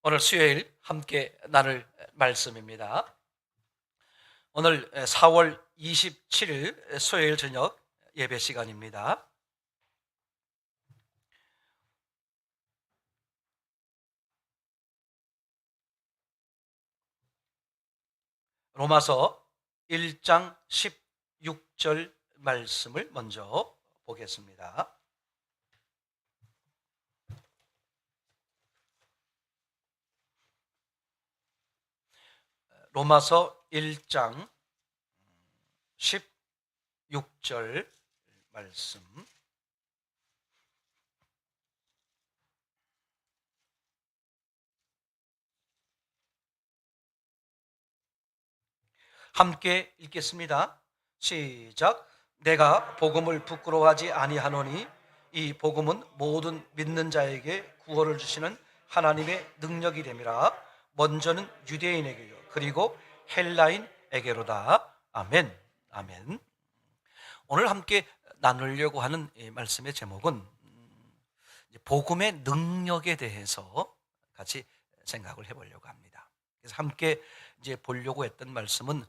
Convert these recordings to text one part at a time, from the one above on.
오늘 수요일 함께 나눌 말씀입니다. 오늘 4월 27일 수요일 저녁 예배 시간입니다. 로마서 1장 16절 말씀을 먼저 보겠습니다. 로마서 1장 16절 말씀. 함께 읽겠습니다. 시작. 내가 복음을 부끄러워하지 아니하노니 이 복음은 모든 믿는 자에게 구원을 주시는 하나님의 능력이 됨이라. 먼저는 유대인에게요 그리고 헬라인에게로다. 아멘. 아멘. 오늘 함께 나누려고 하는 이 말씀의 제목은 복음의 능력에 대해서 같이 생각을 해보려고 합니다. 그래서 함께 이제 보려고 했던 말씀은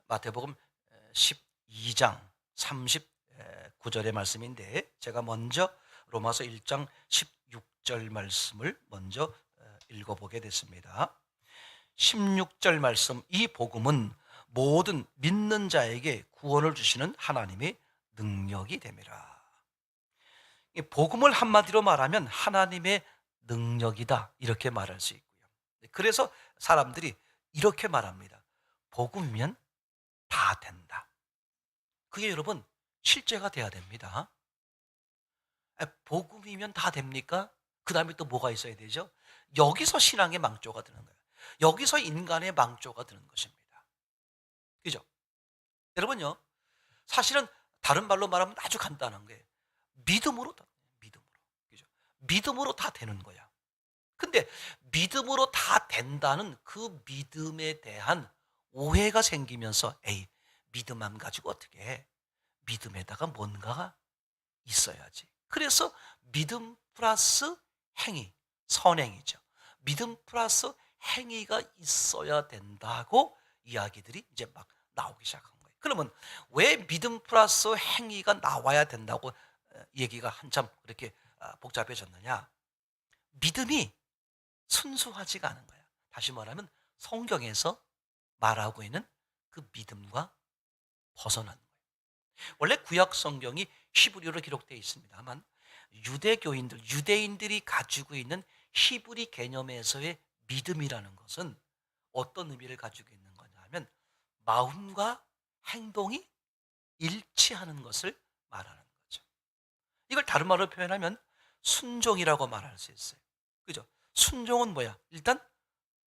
마태복음 12장 39절의 말씀인데, 제가 먼저 로마서 1장 16절 말씀을 먼저 읽어보게 됐습니다. 16절 말씀, 이 복음은 모든 믿는 자에게 구원을 주시는 하나님의 능력이 됨이라. 이 복음을 한마디로 말하면 하나님의 능력이다, 이렇게 말할 수 있고요. 그래서 사람들이 이렇게 말합니다. 복음이면 다 된다. 그게 여러분 실제가 돼야 됩니다. 복음이면 다 됩니까? 그 다음에 또 뭐가 있어야 되죠? 여기서 신앙의 망조가 드는 거예요. 여기서 인간의 망조가 드는 것입니다. 그죠? 여러분요, 사실은 다른 말로 말하면 아주 간단한 거예요. 믿음으로 다, 믿음으로. 그죠? 믿음으로 다 되는 거야. 근데 믿음으로 다 된다는 그 믿음에 대한 오해가 생기면서, 에이, 믿음만 가지고 어떻게 해? 믿음에다가 뭔가가 있어야지. 그래서 믿음 플러스 행위, 선행이죠. 믿음 플러스 행위가 있어야 된다고 이야기들이 이제 막 나오기 시작한 거예요. 그러면 왜 믿음 플러스 행위가 나와야 된다고 얘기가 한참 그렇게 복잡해졌느냐? 믿음이 순수하지가 않은 거야. 다시 말하면 성경에서 말하고 있는 그 믿음과 벗어난 거예요. 원래 구약 성경이 히브리어로 기록되어 있습니다만, 유대인들이 가지고 있는 히브리 개념에서의 믿음이라는 것은 어떤 의미를 가지고 있는 거냐 하면, 마음과 행동이 일치하는 것을 말하는 거죠. 이걸 다른 말로 표현하면 순종이라고 말할 수 있어요. 그죠? 순종은 뭐야? 일단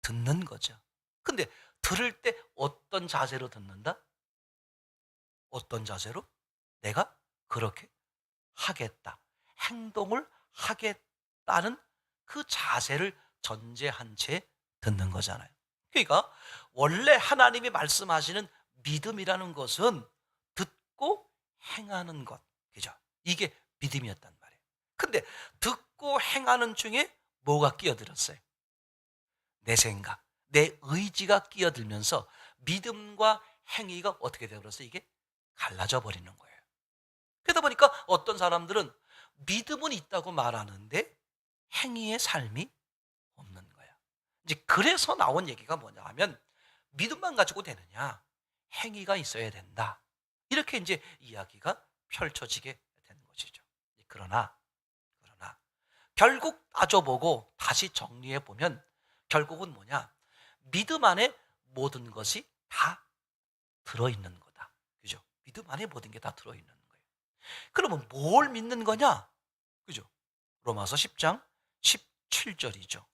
듣는 거죠. 근데 들을 때 어떤 자세로 듣는다? 어떤 자세로? 내가 그렇게 하겠다. 행동을 하겠다는 그 자세를 전제한 채 듣는 거잖아요. 그러니까 원래 하나님이 말씀하시는 믿음이라는 것은 듣고 행하는 것. 그죠? 이게 믿음이었단 말이에요. 근데 듣고 행하는 중에 뭐가 끼어들었어요? 내 생각, 내 의지가 끼어들면서 믿음과 행위가 어떻게 되어버렸어요? 이게 갈라져 버리는 거예요. 그러다 보니까 어떤 사람들은 믿음은 있다고 말하는데 행위의 삶이 없는 거야. 이제 그래서 나온 얘기가 뭐냐 하면, 믿음만 가지고 되느냐? 행위가 있어야 된다. 이렇게 이제 이야기가 펼쳐지게 되는 것이죠. 그러나 결국 따져보고 다시 정리해 보면 결국은 뭐냐? 믿음 안에 모든 것이 다 들어있는 거다. 그죠? 믿음 안에 모든 게 다 들어있는 거예요. 그러면 뭘 믿는 거냐? 그죠? 로마서 10장 17절이죠.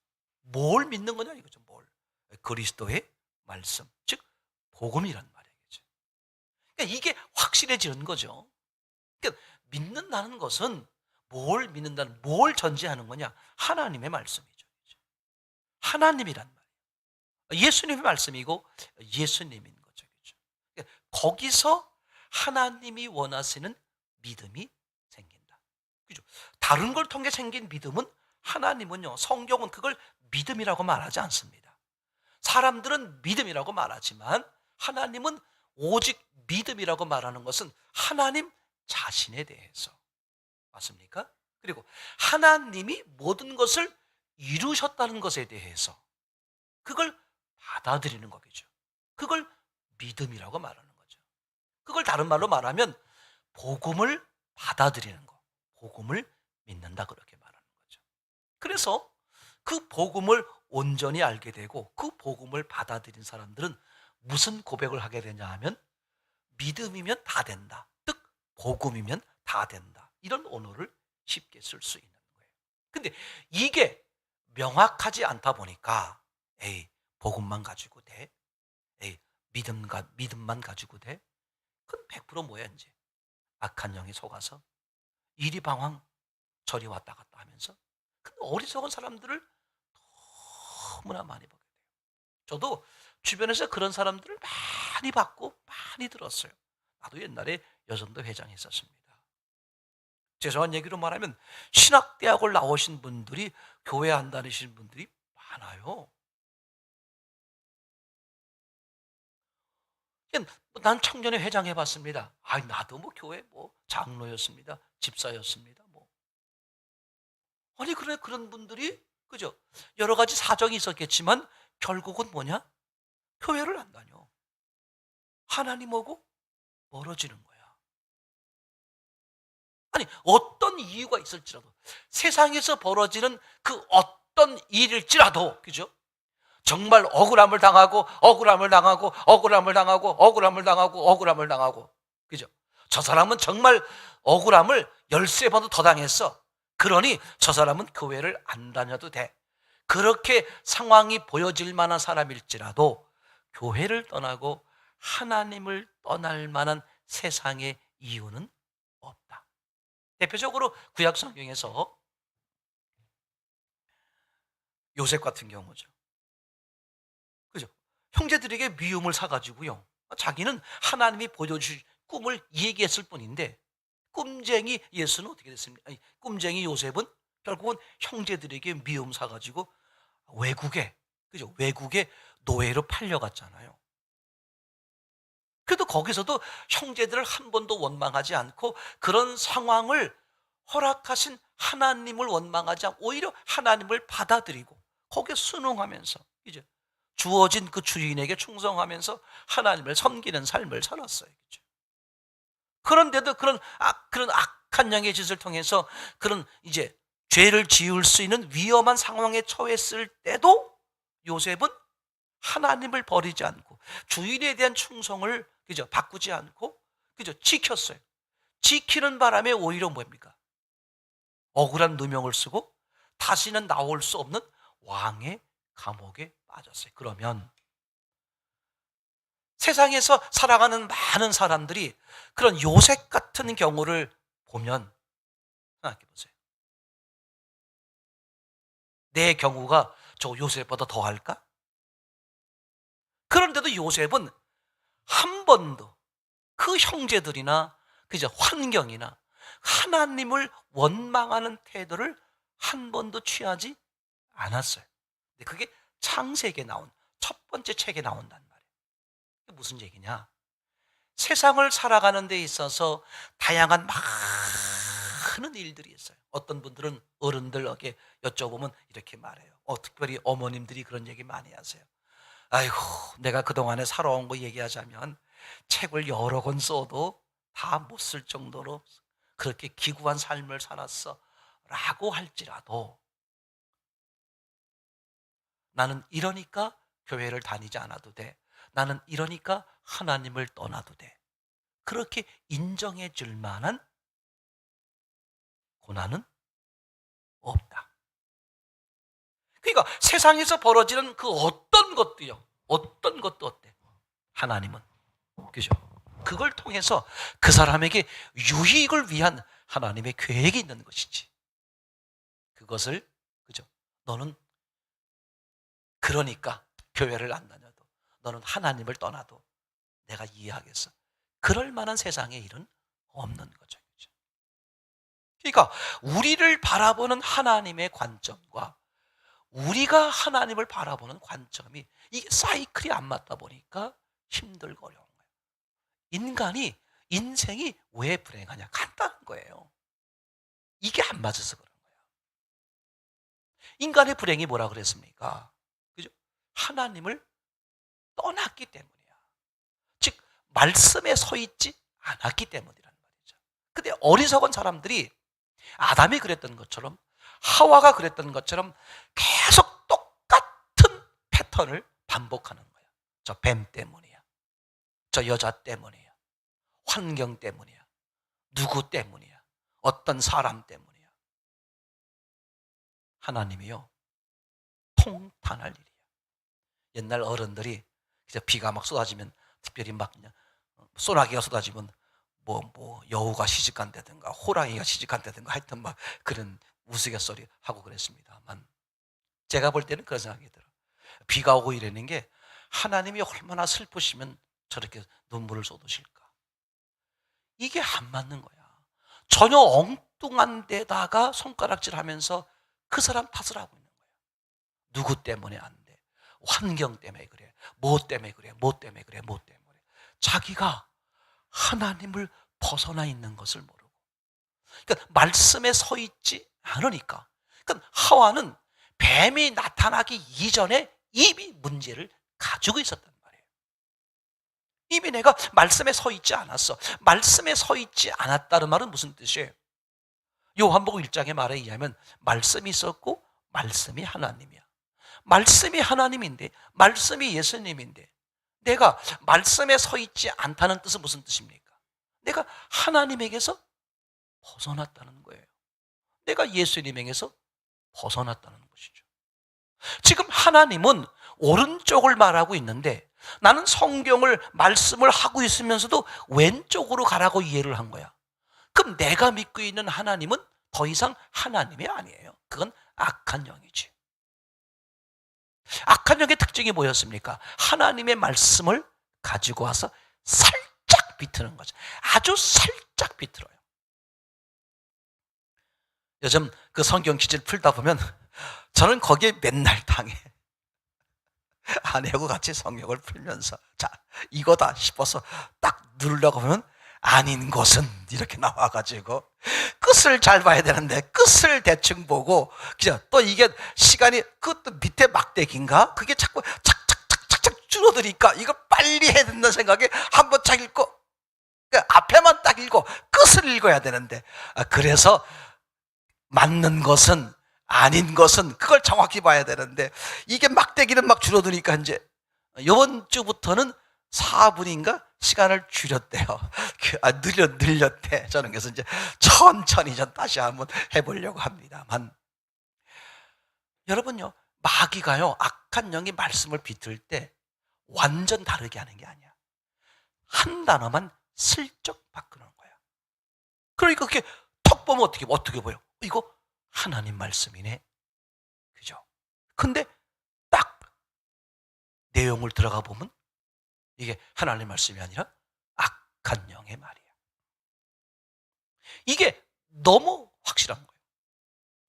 뭘 믿는 거냐 이거죠. 뭘? 그리스도의 말씀, 즉 복음이란 말이겠죠. 그러니까 이게 확실해지는 거죠. 그러니까 믿는다는 것은 뭘 전제하는 거냐? 하나님의 말씀이죠. 하나님이란 말이에요. 예수님의 말씀이고 예수님인 거죠. 그렇죠? 그러니까 거기서 하나님이 원하시는 믿음이 생긴다. 그죠? 다른 걸 통해 생긴 믿음은 하나님은요, 성경은 그걸 믿음이라고 말하지 않습니다. 사람들은 믿음이라고 말하지만 하나님은 오직 믿음이라고 말하는 것은 하나님 자신에 대해서. 맞습니까? 그리고 하나님이 모든 것을 이루셨다는 것에 대해서 그걸 받아들이는 거겠죠. 그걸 믿음이라고 말하는 거죠. 그걸 다른 말로 말하면 복음을 받아들이는 거, 복음을 믿는다 그렇게 말하는 거죠. 그래서 그 복음을 온전히 알게 되고 그 복음을 받아들인 사람들은 무슨 고백을 하게 되냐 하면 믿음이면 다 된다. 즉 복음이면 다 된다. 이런 언어를 쉽게 쓸 수 있는 거예요. 근데 이게 명확하지 않다 보니까 에이, 복음만 가지고 돼? 에이, 믿음만 가지고 돼? 그건 100% 뭐야 이제? 악한 영에 속아서 이리방황 저리 왔다 갔다 하면서 그 어리석은 사람들을 너무나 많이 보게 돼요. 저도 주변에서 그런 사람들을 많이 봤고 많이 들었어요. 나도 옛날에 여전도 회장했었습니다. 죄송한 얘기로 말하면 신학대학을 나오신 분들이 교회 안 다니신 분들이 많아요. 난 청년회 회장 해봤습니다. 나도 뭐 교회 뭐 장로였습니다. 집사였습니다. 뭐 아니 그래 그런 분들이 그죠? 여러 가지 사정이 있었겠지만 결국은 뭐냐? 교회를 안 다녀. 하나님하고 멀어지는 거야. 아니 어떤 이유가 있을지라도 세상에서 벌어지는 그 어떤 일일지라도 그죠? 정말 억울함을 당하고 억울함을 당하고 억울함을 당하고 억울함을 당하고 억울함을 당하고 그죠? 저 사람은 정말 억울함을 13번도 더 당했어. 그러니 저 사람은 교회를 안 다녀도 돼. 그렇게 상황이 보여질 만한 사람일지라도 교회를 떠나고 하나님을 떠날 만한 세상의 이유는 없다. 대표적으로 구약 성경에서 요셉 같은 경우죠. 그죠? 형제들에게 미움을 사가지고요. 자기는 하나님이 보여주신 꿈을 얘기했을 뿐인데 꿈쟁이 예수는 어떻게 됐습니까? 아니, 꿈쟁이 요셉은 결국은 형제들에게 미움 사가지고 외국에 그죠? 외국에 노예로 팔려갔잖아요. 그래도 거기서도 형제들을 한 번도 원망하지 않고 그런 상황을 허락하신 하나님을 원망하지 않고 오히려 하나님을 받아들이고 거기에 순응하면서 이제 주어진 그 주인에게 충성하면서 하나님을 섬기는 삶을 살았어요. 그렇죠? 그런데도 그런 악한 영의 짓을 통해서 그런 이제 죄를 지을 수 있는 위험한 상황에 처했을 때도 요셉은 하나님을 버리지 않고 주인에 대한 충성을 그죠 바꾸지 않고 그죠 지켰어요. 지키는 바람에 오히려 뭡니까? 억울한 누명을 쓰고 다시는 나올 수 없는 왕의 감옥에 빠졌어요. 그러면 세상에서 살아가는 많은 사람들이 그런 요셉 같은 경우를 보면 생각해 보세요. 내 경우가 저 요셉보다 더할까? 그런데도 요셉은 한 번도 그 형제들이나 그저 환경이나 하나님을 원망하는 태도를 한 번도 취하지 않았어요. 근데 그게 창세기에 나온 첫 번째 책에 나온단 말이에요. 그게 무슨 얘기냐? 세상을 살아가는 데 있어서 다양한 많은 일들이 있어요. 어떤 분들은 어른들에게 여쭤보면 이렇게 말해요. 특별히 어머님들이 그런 얘기 많이 하세요. 아이고, 내가 그동안에 살아온 거 얘기하자면 책을 여러 권 써도 다 못 쓸 정도로 그렇게 기구한 삶을 살았어. 라고 할지라도 나는 이러니까 교회를 다니지 않아도 돼. 나는 이러니까 하나님을 떠나도 돼. 그렇게 인정해 줄 만한 고난은 없다. 그러니까 세상에서 벌어지는 그 어떤 것도요. 어떤 것도 어때? 하나님은. 그죠? 그걸 통해서 그 사람에게 유익을 위한 하나님의 계획이 있는 것이지. 그것을 그죠? 너는 그러니까 교회를 안 다녀도 너는 하나님을 떠나도 내가 이해하겠어. 그럴 만한 세상에 일은 없는 거죠. 그죠? 그러니까 우리를 바라보는 하나님의 관점과 우리가 하나님을 바라보는 관점이 이게 사이클이 안 맞다 보니까 힘들고 어려운 거예요. 인간이 인생이 왜 불행하냐? 간단한 거예요. 이게 안 맞아서 그런 거예요. 인간의 불행이 뭐라 그랬습니까? 그죠? 하나님을 떠났기 때문이야. 즉 말씀에 서 있지 않았기 때문이란 말이죠. 근데 어리석은 사람들이 아담이 그랬던 것처럼 하와가 그랬던 것처럼 계속 똑같은 패턴을 반복하는 거야. 저 뱀 때문이야. 저 여자 때문이야. 환경 때문이야. 누구 때문이야. 어떤 사람 때문이야. 하나님이요. 통탄할 일이야. 옛날 어른들이 비가 막 쏟아지면 특별히 막 그냥 소나기가 쏟아지면 여우가 시집간다든가 호랑이가 시집간다든가 하여튼 막 그런 우스갯소리 하고 그랬습니다만 제가 볼 때는 그런 생각이 들어요. 비가 오고 이러는 게 하나님이 얼마나 슬프시면 저렇게 눈물을 쏟으실까. 이게 안 맞는 거야. 전혀 엉뚱한 데다가 손가락질하면서 그 사람 탓을 하고 있는 거야. 누구 때문에 안 돼. 환경 때문에 그래. 뭐 때문에 그래. 뭐 때문에 그래. 뭐 때문에 그래. 자기가 하나님을 벗어나 있는 것을 모르고. 그러니까 말씀에 서 있지 않으니까. 그러니까 하와는 뱀이 나타나기 이전에 이미 문제를 가지고 있었단 말이에요. 이미 내가 말씀에 서 있지 않았어. 말씀에 서 있지 않았다는 말은 무슨 뜻이에요? 요한복음 1장의 말에 의하면 말씀이 있었고 말씀이 하나님이야. 말씀이 하나님인데 말씀이 예수님인데 내가 말씀에 서 있지 않다는 뜻은 무슨 뜻입니까? 내가 하나님에게서 벗어났다는 거예요. 내가 예수님에게서 벗어났다는 것이죠. 지금 하나님은 오른쪽을 말하고 있는데 나는 성경을 말씀을 하고 있으면서도 왼쪽으로 가라고 이해를 한 거야. 그럼 내가 믿고 있는 하나님은 더 이상 하나님이 아니에요. 그건 악한 영이지. 악한 영의 특징이 뭐였습니까? 하나님의 말씀을 가지고 와서 살짝 비트는 거죠. 아주 살짝 비틀어요. 요즘 그 성경 퀴즈를 풀다 보면 저는 거기에 맨날 당해. 아내하고 같이 성경을 풀면서 자 이거다 싶어서 딱 누르려고 하면 아닌 것은 이렇게 나와가지고 끝을 잘 봐야 되는데 끝을 대충 보고 그죠? 또 이게 시간이 그것도 밑에 막대기인가? 그게 자꾸 착착착착착 줄어드니까 이거 빨리 해야 된다는 생각에 한번 쫙 읽고 앞에만 딱 읽고 끝을 읽어야 되는데 그래서 맞는 것은 아닌 것은 그걸 정확히 봐야 되는데 이게 막대기는 막 줄어드니까 이제 이번 주부터는 4분인가 시간을 줄였대요. 늘렸대. 저는 그래서 이제 천천히 전 다시 한번 해보려고 합니다만 여러분요 마귀가요 악한 영이 말씀을 비틀 때 완전 다르게 하는 게 아니야. 한 단어만 슬쩍 바꾸는 거야. 그러니까 그게 턱 보면 어떻게 보여? 이거 하나님 말씀이네. 그죠? 근데 딱 내용을 들어가 보면 이게 하나님 말씀이 아니라 악한 영의 말이야. 이게 너무 확실한 거예요.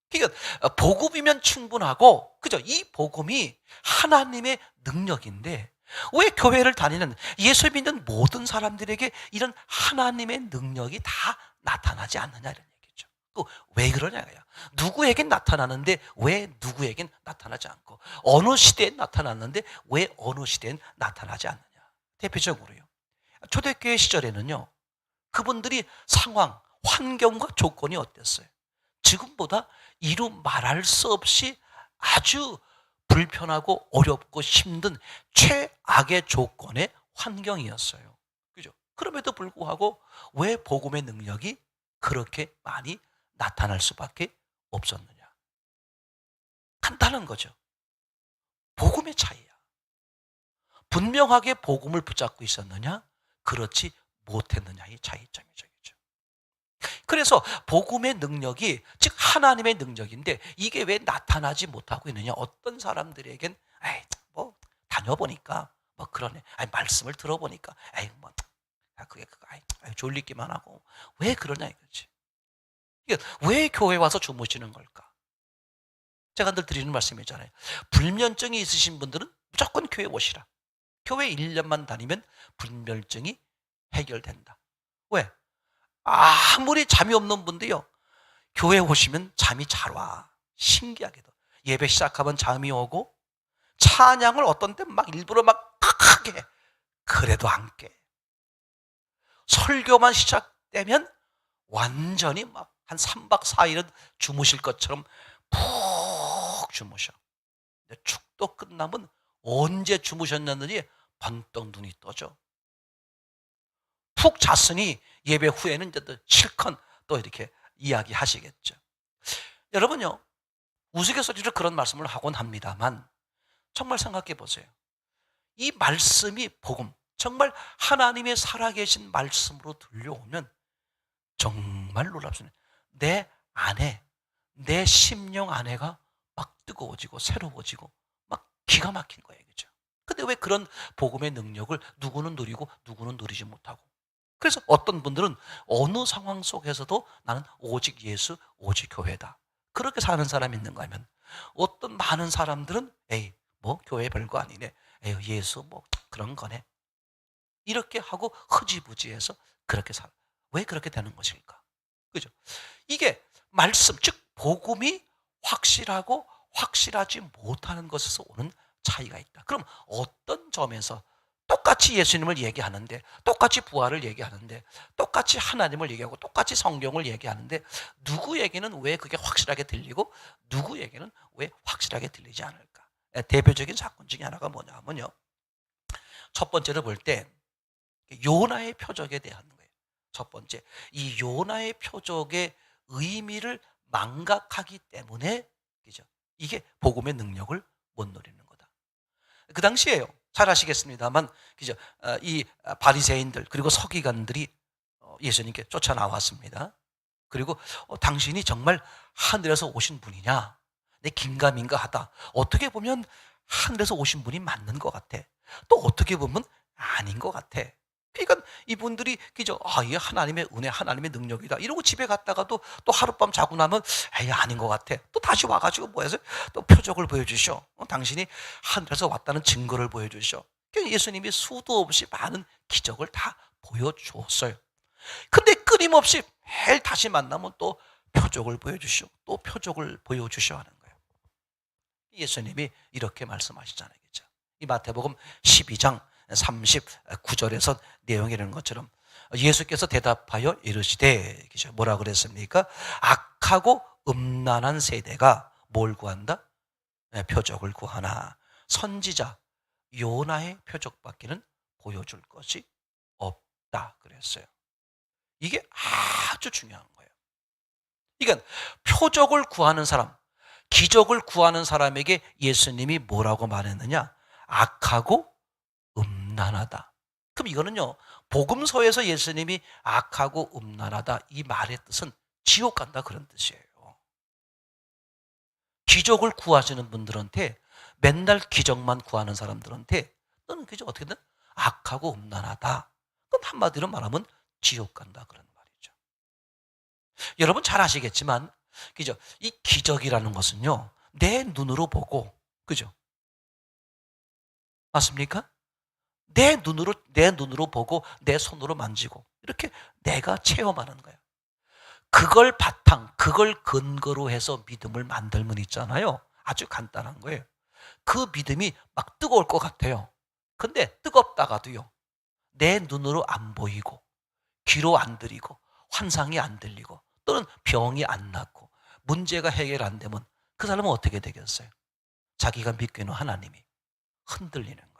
그러니까 복음이면 충분하고 그죠? 이 복음이 하나님의 능력인데 왜 교회를 다니는 예수 믿는 모든 사람들에게 이런 하나님의 능력이 다 나타나지 않느냐 이런 얘기죠. 또 왜 그러냐고요. 누구에겐 나타나는데 왜 누구에겐 나타나지 않고 어느 시대엔 나타났는데 왜 어느 시대엔 나타나지 않느냐. 대표적으로요. 초대교회 시절에는요. 그분들이 상황, 환경과 조건이 어땠어요? 지금보다 이루 말할 수 없이 아주 불편하고 어렵고 힘든 최악의 조건의 환경이었어요. 그죠? 그럼에도 불구하고 왜 복음의 능력이 그렇게 많이 나타날 수밖에 없었느냐? 간단한 거죠. 복음의 차이야. 분명하게 복음을 붙잡고 있었느냐? 그렇지 못했느냐의 차이점이죠. 그래서 복음의 능력이 즉 하나님의 능력인데 이게 왜 나타나지 못하고 있느냐? 어떤 사람들에겐 뭐 다녀보니까 뭐 그러네. 말씀을 들어보니까 그게 졸리기만 하고 왜 그러냐 이거지. 이게 왜 교회 와서 주무시는 걸까? 제가 늘 드리는 말씀이잖아요. 불면증이 있으신 분들은 무조건 교회 오시라. 교회 1년만 다니면 불면증이 해결된다. 왜? 아무리 잠이 없는 분도요, 교회 오시면 잠이 잘 와. 신기하게도. 예배 시작하면 잠이 오고, 찬양을 어떤 때 막 일부러 막 크게 해. 그래도 안 깨. 설교만 시작되면 완전히 막 한 3박 4일은 주무실 것처럼 푹 주무셔. 근데 축도 끝나면 언제 주무셨는지 번떡 눈이 떠져. 푹 잤으니 예배 후에는 이제 또 실컷 또 이렇게 이야기하시겠죠. 여러분요, 우스갯소리로 그런 말씀을 하곤 합니다만 정말 생각해 보세요. 이 말씀이 복음, 정말 하나님의 살아계신 말씀으로 들려오면 정말 놀랍습니다. 내 안에, 내 심령 안에가 막 뜨거워지고 새로워지고 막 기가 막힌 거예요. 그죠? 근데 왜 그런 복음의 능력을 누구는 누리고 누구는 누리지 못하고. 그래서 어떤 분들은 어느 상황 속에서도 나는 오직 예수, 오직 교회다. 그렇게 사는 사람이 있는가 하면 어떤 많은 사람들은 에이, 뭐 교회 별거 아니네. 에이, 예수 뭐 그런 거네. 이렇게 하고 흐지부지해서 그렇게 살아. 왜 그렇게 되는 것일까? 그죠? 이게 말씀, 즉 복음이 확실하고 확실하지 못하는 것에서 오는 차이가 있다. 그럼 어떤 점에서 똑같이 예수님을 얘기하는데, 똑같이 부활을 얘기하는데, 똑같이 하나님을 얘기하고 똑같이 성경을 얘기하는데 누구에게는 왜 그게 확실하게 들리고 누구에게는 왜 확실하게 들리지 않을까? 대표적인 사건 중에 하나가 뭐냐 하면요, 첫 번째로 볼 때 요나의 표적에 대한 거예요. 첫 번째, 이 요나의 표적의 의미를 망각하기 때문에, 그죠? 이게 복음의 능력을 못 누리는 거다. 그 당시에요, 잘 아시겠습니다만, 그죠? 이 바리새인들 그리고 서기관들이 예수님께 쫓아나왔습니다. 그리고 당신이 정말 하늘에서 오신 분이냐? 내 긴가민가하다. 어떻게 보면 하늘에서 오신 분이 맞는 것 같아. 또 어떻게 보면 아닌 것 같아. 그러니까 이분들이 그죠? 이게 하나님의 은혜, 하나님의 능력이다. 이러고 집에 갔다가도 또 하룻밤 자고 나면 에이, 아닌 것 같아. 또 다시 와가지고 뭐 해서 또 표적을 보여주셔. 당신이 하늘에서 왔다는 증거를 보여주셔. 그러니까 예수님이 수도 없이 많은 기적을 다 보여주었어요. 근데 끊임없이 매일 다시 만나면 또 표적을 보여주시오. 또 표적을 보여주시오 하는 거예요. 예수님이 이렇게 말씀하시잖아요. 그죠? 이 마태복음 12장 39절에서 내용이 이런 것처럼 예수께서 대답하여 이르시되, 그죠? 뭐라 그랬습니까? 악하고 음란한 세대가 뭘 구한다? 표적을 구하나 선지자 요나의 표적밖에는 보여줄 것이 없다 그랬어요. 이게 아주 중요한 거예요. 그러니까 표적을 구하는 사람, 기적을 구하는 사람에게 예수님이 뭐라고 말했느냐? 악하고 음란하다. 그럼 이거는요, 복음서에서 예수님이 악하고 음란하다 이 말의 뜻은 지옥 간다 그런 뜻이에요. 기적을 구하시는 분들한테, 맨날 기적만 구하는 사람들한테 너는 그저 어떻게든 악하고 음란하다. 그건 한마디로 말하면 지옥 간다 그런 말이죠. 여러분 잘 아시겠지만, 그죠? 이 기적이라는 것은요, 내 눈으로 보고, 그죠? 맞습니까? 내 눈으로 보고 내 손으로 만지고 이렇게 내가 체험하는 거예요. 그걸 바탕, 그걸 근거로 해서 믿음을 만들면 있잖아요. 아주 간단한 거예요. 그 믿음이 막 뜨거울 것 같아요. 근데 뜨겁다가도요, 내 눈으로 안 보이고 귀로 안 들리고 환상이 안 들리고 또는 병이 안 낫고 문제가 해결 안 되면 그 사람은 어떻게 되겠어요? 자기가 믿고 있는 하나님이 흔들리는 거예요.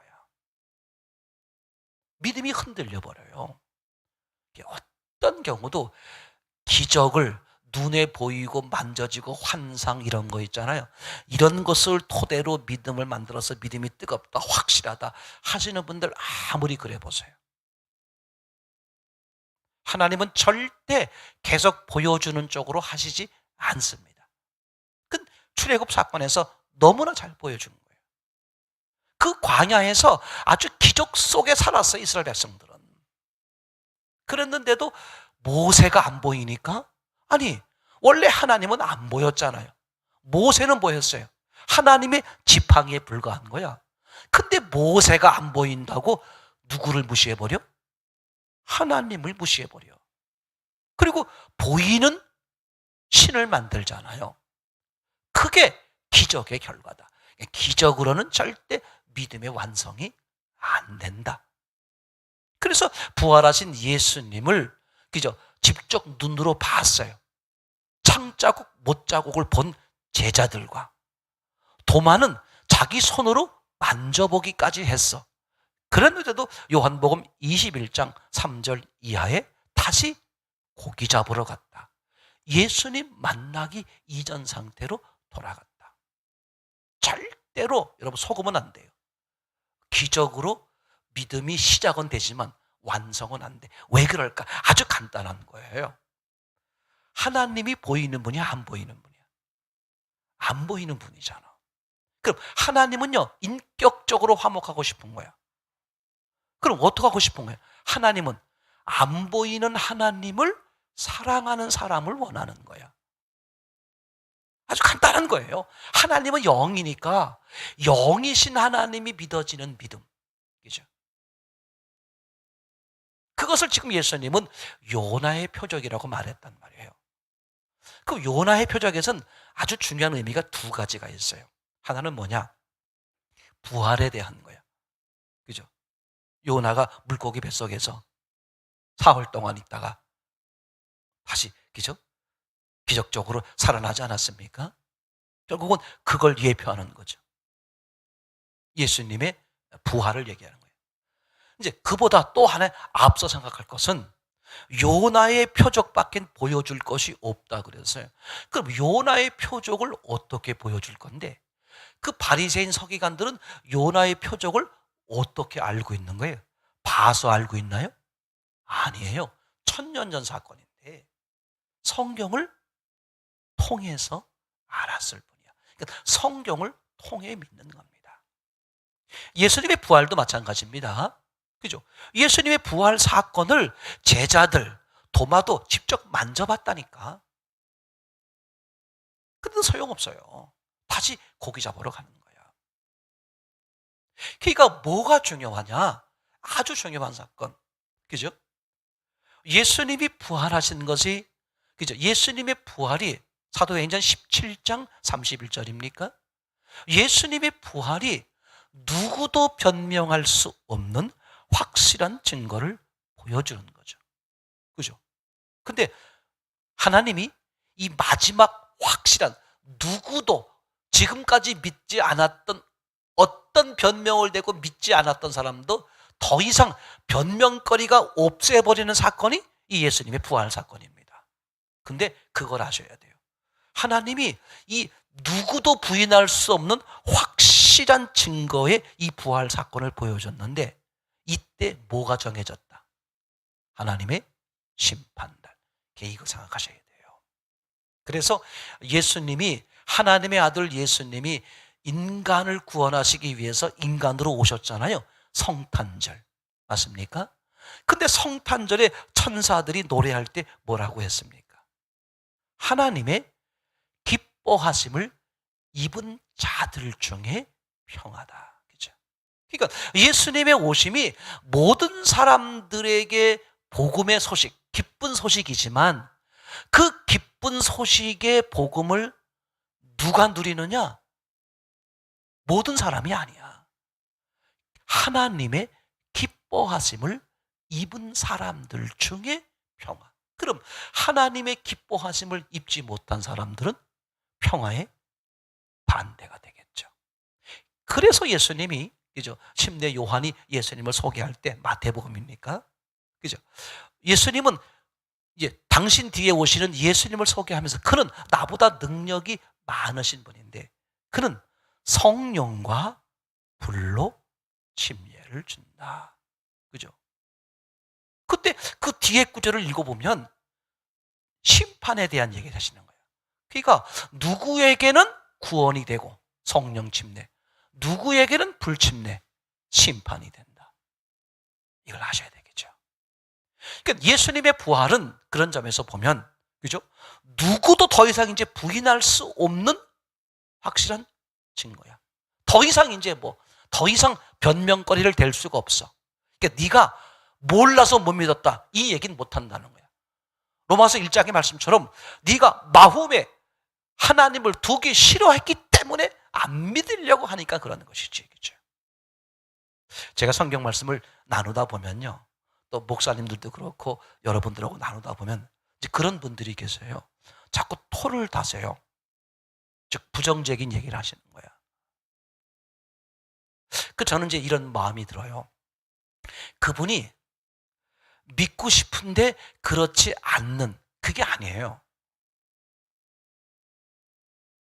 믿음이 흔들려 버려요. 어떤 경우도 기적을 눈에 보이고 만져지고 환상 이런 거 있잖아요. 이런 것을 토대로 믿음을 만들어서 믿음이 뜨겁다, 확실하다 하시는 분들 아무리 그래 보세요. 하나님은 절대 계속 보여주는 쪽으로 하시지 않습니다. 그 출애굽 사건에서 너무나 잘 보여준 거예요. 그 광야에서 아주 기적 속에 살았어요, 이스라엘 백성들은. 그랬는데도 모세가 안 보이니까, 아니 원래 하나님은 안 보였잖아요. 모세는 보였어요. 하나님의 지팡이에 불과한 거야. 근데 모세가 안 보인다고 누구를 무시해버려? 하나님을 무시해버려. 그리고 보이는 신을 만들잖아요. 그게 기적의 결과다. 기적으로는 절대 믿음의 완성이 안 된다. 그래서 부활하신 예수님을 그죠? 직접 눈으로 봤어요. 창자국, 못자국을 본 제자들과 도마는 자기 손으로 만져보기까지 했어. 그랬는데도 요한복음 21장 3절 이하에 다시 고기 잡으러 갔다. 예수님 만나기 이전 상태로 돌아갔다. 절대로 여러분 속으면 안 돼요. 기적으로 믿음이 시작은 되지만 완성은 안 돼. 왜 그럴까? 아주 간단한 거예요. 하나님이 보이는 분이야, 안 보이는 분이야? 안 보이는 분이잖아. 그럼 하나님은요, 인격적으로 화목하고 싶은 거야. 그럼 어떻게 하고 싶은 거야? 하나님은 안 보이는 하나님을 사랑하는 사람을 원하는 거야. 아주 간단한 거예요. 하나님은 영이니까 영이신 하나님이 믿어지는 믿음. 그죠? 그것을 지금 예수님은 요나의 표적이라고 말했단 말이에요. 그 요나의 표적에서는 아주 중요한 의미가 두 가지가 있어요. 하나는 뭐냐? 부활에 대한 거야. 그죠? 요나가 물고기 뱃속에서 사흘 동안 있다가 다시, 그죠? 기적적으로 살아나지 않았습니까? 결국은 그걸 예표하는 거죠. 예수님의 부활을 얘기하는 거예요. 이제 그보다 또 하나 앞서 생각할 것은 요나의 표적밖에 보여줄 것이 없다 그랬어요. 그럼 요나의 표적을 어떻게 보여줄 건데 그 바리새인 서기관들은 요나의 표적을 어떻게 알고 있는 거예요? 봐서 알고 있나요? 아니에요. 1000년 전 사건인데 성경을 통해서 알았을 뿐이야. 그러니까 성경을 통해 믿는 겁니다. 예수님의 부활도 마찬가지입니다. 그죠? 예수님의 부활 사건을 제자들, 도마도 직접 만져봤다니까. 근데 소용없어요. 다시 고기 잡으러 가는 거야. 그러니까 뭐가 중요하냐? 아주 중요한 사건. 그죠? 예수님이 부활하신 것이, 그죠? 예수님의 부활이 사도행전 17장 31절입니까? 예수님의 부활이 누구도 변명할 수 없는 확실한 증거를 보여주는 거죠. 그죠? 근데 하나님이 이 마지막 확실한 누구도 지금까지 믿지 않았던 어떤 변명을 대고 믿지 않았던 사람도 더 이상 변명거리가 없애버리는 사건이 이 예수님의 부활 사건입니다. 근데 그걸 아셔야 돼요. 하나님이 이 누구도 부인할 수 없는 확실한 증거의 이 부활 사건을 보여줬는데 이때 뭐가 정해졌다? 하나님의 심판단. 이거 생각하셔야 돼요. 그래서 예수님이 하나님의 아들 예수님이 인간을 구원하시기 위해서 인간으로 오셨잖아요. 성탄절. 맞습니까? 근데 성탄절에 천사들이 노래할 때 뭐라고 했습니까? 하나님의 기뻐하심을 입은 자들 중에 평하다. 그죠? 그러니까 예수님의 오심이 모든 사람들에게 복음의 소식, 기쁜 소식이지만 그 기쁜 소식의 복음을 누가 누리느냐? 모든 사람이 아니야. 하나님의 기뻐하심을 입은 사람들 중에 평화. 그럼 하나님의 기뻐하심을 입지 못한 사람들은 평화의 반대가 되겠죠. 그래서 예수님이, 그죠? 침례 요한이 예수님을 소개할 때 마태복음입니까? 그죠? 예수님은 이제 당신 뒤에 오시는 예수님을 소개하면서 그는 나보다 능력이 많으신 분인데 그는 성령과 불로 침례를 준다. 그죠? 그때 그 뒤에 구절을 읽어보면 심판에 대한 얘기를 하시는 거예요. 그러니까 누구에게는 구원이 되고 성령 침례, 누구에게는 불침례, 심판이 된다. 이걸 아셔야 되겠죠. 그러니까 예수님의 부활은 그런 점에서 보면, 그죠? 누구도 더 이상 이제 부인할 수 없는 확실한 증거야. 더 이상 이제 더 이상 변명거리를 댈 수가 없어. 그러니까 네가 몰라서 못 믿었다, 이 얘기는 못 한다는 거야. 로마서 1장의 말씀처럼 네가 마음에 하나님을 두기 싫어했기 때문에 안 믿으려고 하니까 그러는 것이지. 그렇죠? 제가 성경 말씀을 나누다 보면요, 또 목사님들도 그렇고 여러분들하고 나누다 보면 이제 그런 분들이 계세요. 자꾸 토를 다세요. 즉 부정적인 얘기를 하시는 거야. 저는 이제 이런 마음이 들어요. 그분이 믿고 싶은데 그렇지 않는, 그게 아니에요.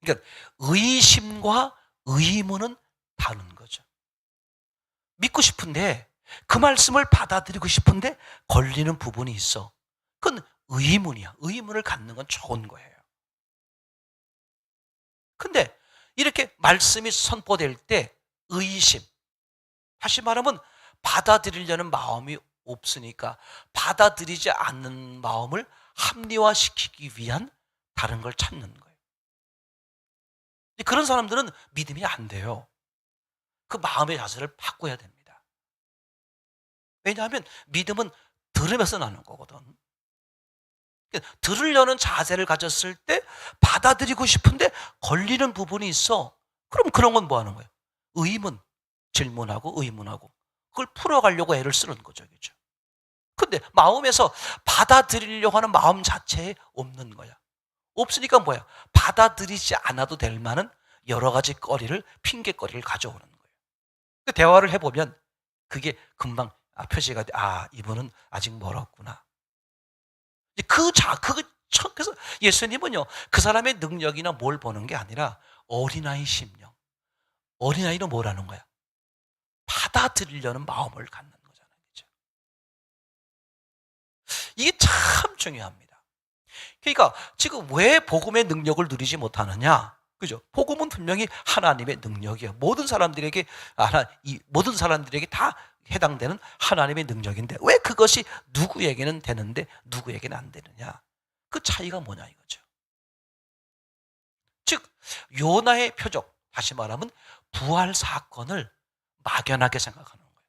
그러니까 의심과 의문은 다른 거죠. 믿고 싶은데 그 말씀을 받아들이고 싶은데 걸리는 부분이 있어. 그건 의문이야. 의문을 갖는 건 좋은 거예요. 근데 이렇게 말씀이 선포될 때 의심, 다시 말하면 받아들이려는 마음이 없으니까 받아들이지 않는 마음을 합리화시키기 위한 다른 걸 찾는 거예요. 그런 사람들은 믿음이 안 돼요. 그 마음의 자세를 바꿔야 됩니다. 왜냐하면 믿음은 들으면서 나는 거거든. 들으려는 자세를 가졌을 때 받아들이고 싶은데 걸리는 부분이 있어. 그럼 그런 건 뭐 하는 거예요? 의문, 질문하고 의문하고 그걸 풀어가려고 애를 쓰는 거죠. 그렇죠? 근데 마음에서 받아들이려고 하는 마음 자체에 없는 거야. 없으니까 뭐야? 받아들이지 않아도 될 만한 여러 가지 핑계거리를 가져오는 거예요. 그 대화를 해보면 그게 금방 표시가 돼. 이분은 아직 멀었구나. 그래서 예수님은요, 그 사람의 능력이나 뭘 보는 게 아니라 어린아이 심령. 어린아이는 뭐라는 거야? 받아들이려는 마음을 갖는 거잖아요. 그렇죠? 이게 참 중요합니다. 그러니까 지금 왜 복음의 능력을 누리지 못하느냐? 그죠? 복음은 분명히 하나님의 능력이에요. 모든 사람들에게 다 해당되는 하나님의 능력인데 왜 그것이 누구에게는 되는데 누구에게는 안 되느냐? 그 차이가 뭐냐 이거죠. 즉 요나의 표적, 다시 말하면 부활 사건을 막연하게 생각하는 거예요.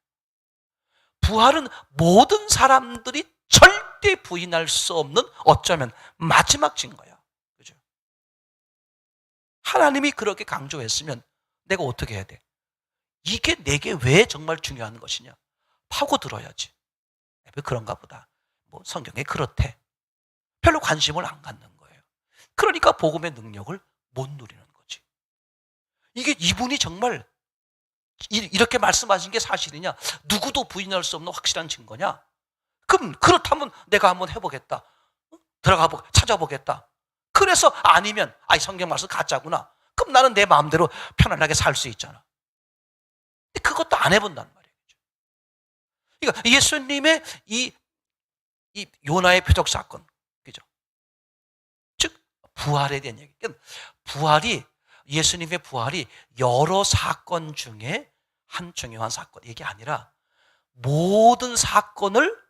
부활은 모든 사람들이 절대 부인할 수 없는 어쩌면 마지막 증거야. 그죠? 하나님이 그렇게 강조했으면 내가 어떻게 해야 돼? 이게 내게 왜 정말 중요한 것이냐? 파고들어야지. 왜 그런가 보다. 성경에 그렇대. 별로 관심을 안 갖는 거예요. 그러니까 복음의 능력을 못 누리는 거지. 이게 이분이 정말 이렇게 말씀하신 게 사실이냐? 누구도 부인할 수 없는 확실한 증거냐? 그럼 그렇다면 내가 한번 해보겠다. 찾아보겠다. 그래서 아니면 성경 말씀 가짜구나. 그럼 나는 내 마음대로 편안하게 살 수 있잖아. 그것도 안 해본단 말이에요. 그러니까 예수님의 이 요나의 표적 사건, 그죠? 즉 부활에 대한 얘기. 예수님의 부활이 여러 사건 중에 한 중요한 사건, 이게 아니라 모든 사건을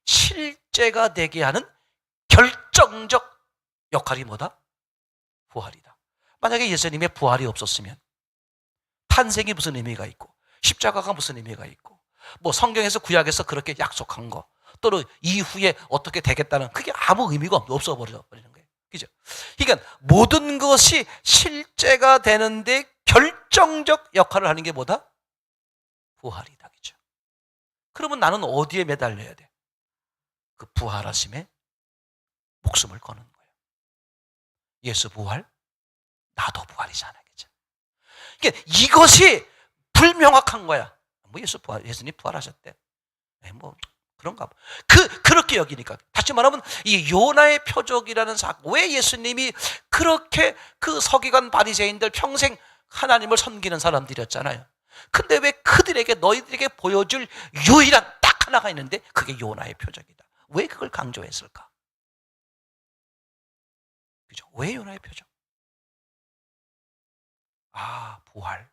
실제가 되게 하는 결정적 역할이 뭐다? 부활이다. 만약에 예수님의 부활이 없었으면 탄생이 무슨 의미가 있고 십자가가 무슨 의미가 있고 성경에서 구약에서 그렇게 약속한 거 또는 이후에 어떻게 되겠다는 그게 아무 의미가 없어 버리는 거예요. 그죠? 그러니까 모든 것이 실제가 되는데 결정적 역할을 하는 게 뭐다? 부활이다. 그죠? 그러면 나는 어디에 매달려야 돼? 그 부활하심에 목숨을 거는 거예요. 예수 부활, 나도 부활이잖아. 그죠? 그러니까 이것이 불명확한 거야. 예수님 부활하셨대. 그런가 봐. 그렇게 여기니까. 다시 말하면 이 요나의 표적이라는 사건, 왜 예수님이 그렇게 그 서기관 바리새인들 평생 하나님을 섬기는 사람들이었잖아요. 근데 왜 그들에게 너희들에게 보여줄 유일한 딱 하나가 있는데 그게 요나의 표적이다. 왜 그걸 강조했을까? 그죠? 왜 요나의 표적? 부활.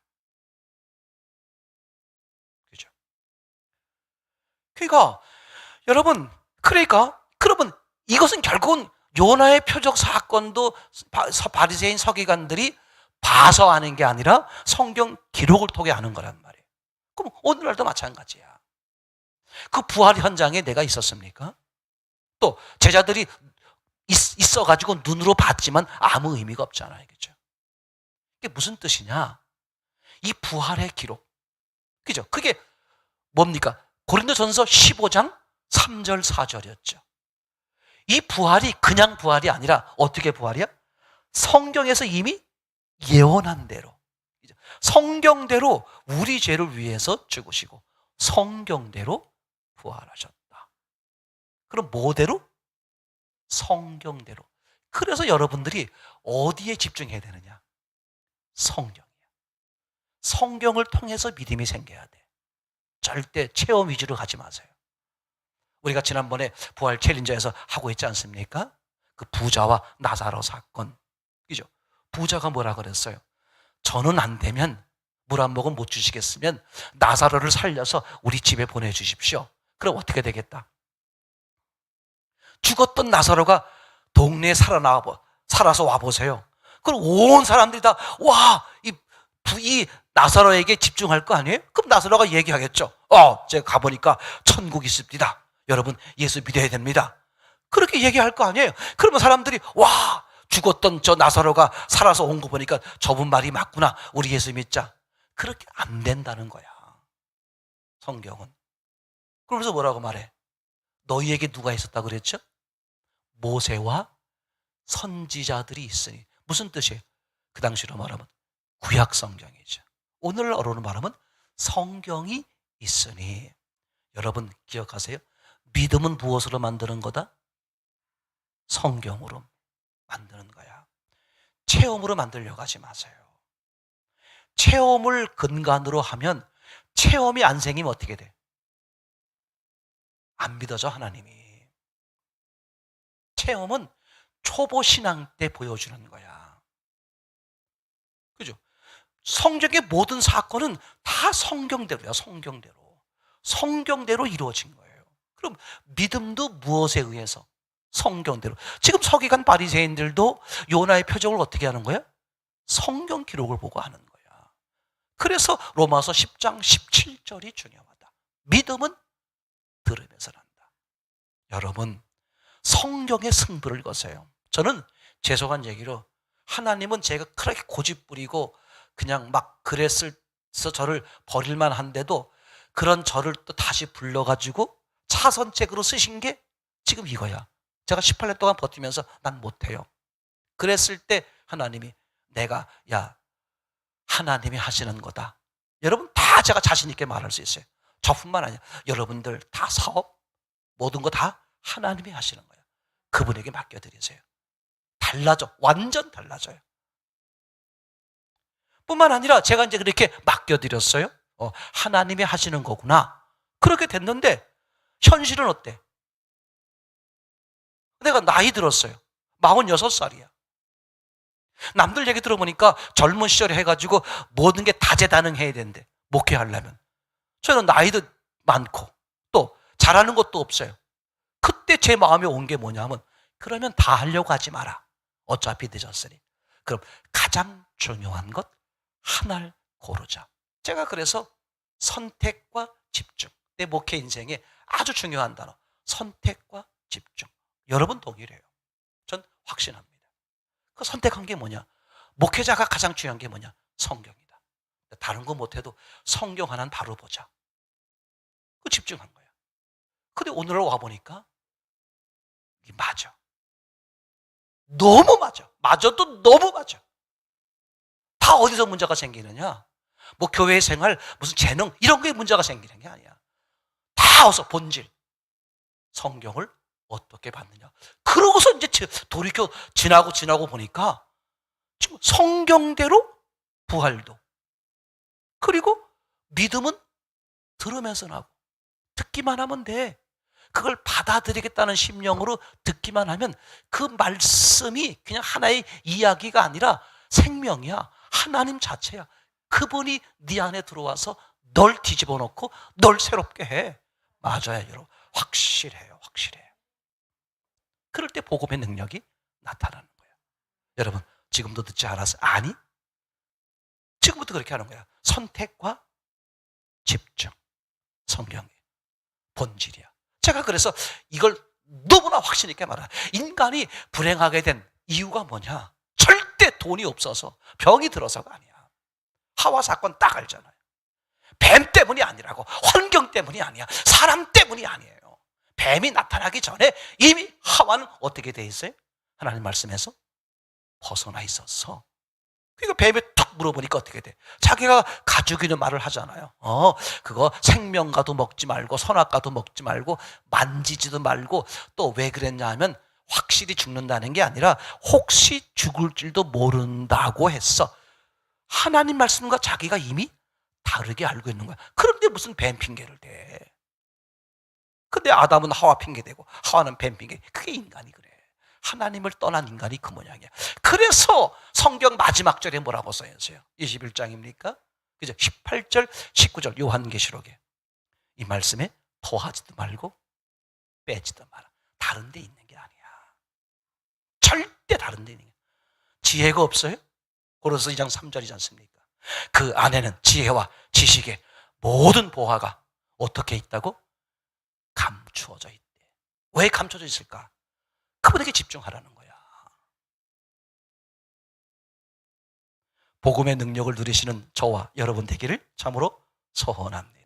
그죠? 그러니까 여러분, 그러면 이것은 결국은 요나의 표적 사건도 바리새인 서기관들이 봐서 아는 게 아니라 성경 기록을 통해 아는 거란 말이에요. 그럼 오늘날도 마찬가지야. 그 부활 현장에 내가 있었습니까? 또 제자들이 있어가지고 눈으로 봤지만 아무 의미가 없잖아요. 그죠? 이게 무슨 뜻이냐? 이 부활의 기록. 그죠? 그게 뭡니까? 고린도전서 15장 3절 4절이었죠. 이 부활이 그냥 부활이 아니라 어떻게 부활이야? 성경에서 이미 예언한 대로, 성경대로 우리 죄를 위해서 죽으시고 성경대로 부활하셨다. 그럼 뭐대로? 성경대로. 그래서 여러분들이 어디에 집중해야 되느냐? 성경이야. 성경을 통해서 믿음이 생겨야 돼. 절대 체험 위주로 가지 마세요. 우리가 지난번에 부활 챌린저에서 하고 있지 않습니까? 그 부자와 나사로 사건. 그죠? 부자가 뭐라 그랬어요? 저는 안 되면, 물 한 모금 못 주시겠으면 나사로를 살려서 우리 집에 보내주십시오. 그럼 어떻게 되겠다? 죽었던 나사로가 동네에 살아서 와보세요. 그럼 온 사람들이 다, 와, 이 나사로에게 집중할 거 아니에요? 그럼 나사로가 얘기하겠죠. 제가 가보니까 천국이 있습니다. 여러분 예수 믿어야 됩니다. 그렇게 얘기할 거 아니에요. 그러면 사람들이 와, 죽었던 저 나사로가 살아서 온 거 보니까 저분 말이 맞구나. 우리 예수 믿자. 그렇게 안 된다는 거야. 성경은. 그러면서 뭐라고 말해? 너희에게 누가 있었다고 그랬죠? 모세와 선지자들이 있으니. 무슨 뜻이에요? 그 당시로 말하면 구약 성경이죠. 오늘날로 말하면 성경이 있으니. 여러분 기억하세요? 믿음은 무엇으로 만드는 거다? 성경으로 만드는 거야. 체험으로 만들려고 하지 마세요. 체험을 근간으로 하면 체험이 안 생기면 어떻게 돼? 안 믿어져 하나님이. 체험은 초보 신앙 때 보여주는 거야. 그죠? 성경의 모든 사건은 다 성경대로야. 성경대로 이루어진 거예요. 그럼 믿음도 무엇에 의해서? 성경대로. 지금 서기관 바리새인들도 요나의 표적을 어떻게 하는 거야? 성경 기록을 보고 하는 거야. 그래서 로마서 10장 17절이 중요하다. 믿음은 들으면서 난다. 여러분 성경의 승부를 거세요. 저는 죄송한 얘기로 하나님은 제가 그렇게 고집부리고 그냥 막 그랬어서 저를 버릴만 한데도 그런 저를 또 다시 불러가지고 차선책으로 쓰신 게 지금 이거야. 제가 18년 동안 버티면서 난 못해요. 그랬을 때 하나님이 하나님이 하시는 거다. 여러분 다 제가 자신 있게 말할 수 있어요. 저뿐만 아니라 여러분들 다 사업 모든 거 다 하나님이 하시는 거예요. 그분에게 맡겨드리세요. 달라져. 완전 달라져요. 뿐만 아니라 제가 이제 그렇게 맡겨드렸어요. 하나님이 하시는 거구나. 그렇게 됐는데 현실은 어때? 내가 나이 들었어요. 46살이야. 남들 얘기 들어보니까 젊은 시절에 해가지고 모든 게 다재다능해야 된대. 목회하려면. 저는 나이도 많고 또 잘하는 것도 없어요. 그때 제 마음에 온 게 뭐냐면 그러면 다 하려고 하지 마라. 어차피 늦었으니. 그럼 가장 중요한 것 하나를 고르자. 제가 그래서 선택과 집중. 내 목회 인생에 아주 중요한 단어. 선택과 집중. 여러분 동일해요. 전 확신합니다. 그 선택한 게 뭐냐? 목회자가 가장 중요한 게 뭐냐? 성경이다. 다른 거 못해도 성경 하나는 바로 보자. 그 집중한 거야. 근데 오늘 와보니까 이게 맞아. 너무 맞아. 맞아도 너무 맞아. 다 어디서 문제가 생기느냐? 뭐 교회 생활, 무슨 재능 이런 게 문제가 생기는 게 아니야. 다 어서 본질. 성경을 어떻게 받느냐. 그러고서 이제 돌이켜 지나고 보니까 지금 성경대로 부활도. 그리고 믿음은 들으면서 나고 듣기만 하면 돼. 그걸 받아들이겠다는 심령으로 듣기만 하면 그 말씀이 그냥 하나의 이야기가 아니라 생명이야. 하나님 자체야. 그분이 네 안에 들어와서 널 뒤집어 놓고 널 새롭게 해. 맞아요, 여러분. 확실해요. 그럴 때 복음의 능력이 나타나는 거예요. 여러분, 지금도 듣지 않았어요? 아니, 지금부터 그렇게 하는 거야. 선택과 집중. 성경의 본질이야. 제가 그래서 이걸 너무나 확신 있게 말해요. 인간이 불행하게 된 이유가 뭐냐? 절대 돈이 없어서 병이 들어서가 아니야. 하와 사건 딱 알잖아요. 뱀 때문이 아니라고. 환경 때문이 아니야. 사람 때문이 아니에요. 뱀이 나타나기 전에 이미 하와는 어떻게 돼 있어요? 하나님 말씀에서 벗어나 있었어. 그러니까 뱀이 탁 물어보니까 어떻게 돼? 자기가 가지고 있는 말을 하잖아요. 그거 생명과도 먹지 말고 선악과도 먹지 말고 만지지도 말고 또 왜 그랬냐 하면 확실히 죽는다는 게 아니라 혹시 죽을 줄도 모른다고 했어. 하나님 말씀과 자기가 이미 다르게 알고 있는 거야. 그런데 무슨 뱀 핑계를 대? 근데 아담은 하와 핑계대고 하와는 뱀 핑계. 그게 인간이 그래. 하나님을 떠난 인간이 그 모양이야. 그래서 성경 마지막 절에 뭐라고 써있어요? 21장입니까? 그죠? 18절, 19절 요한계시록에 이 말씀에 더하지도 말고 빼지도 마라. 다른 데 있는 게 아니야. 절대 다른 데 있는 게. 지혜가 없어요? 고린도서 2장 3절이지 않습니까? 그 안에는 지혜와 지식의 모든 보화가 어떻게 있다고? 감추어져 있대. 왜 감춰져 있을까? 그분에게 집중하라는 거야. 복음의 능력을 누리시는 저와 여러분 되기를 참으로 소원합니다.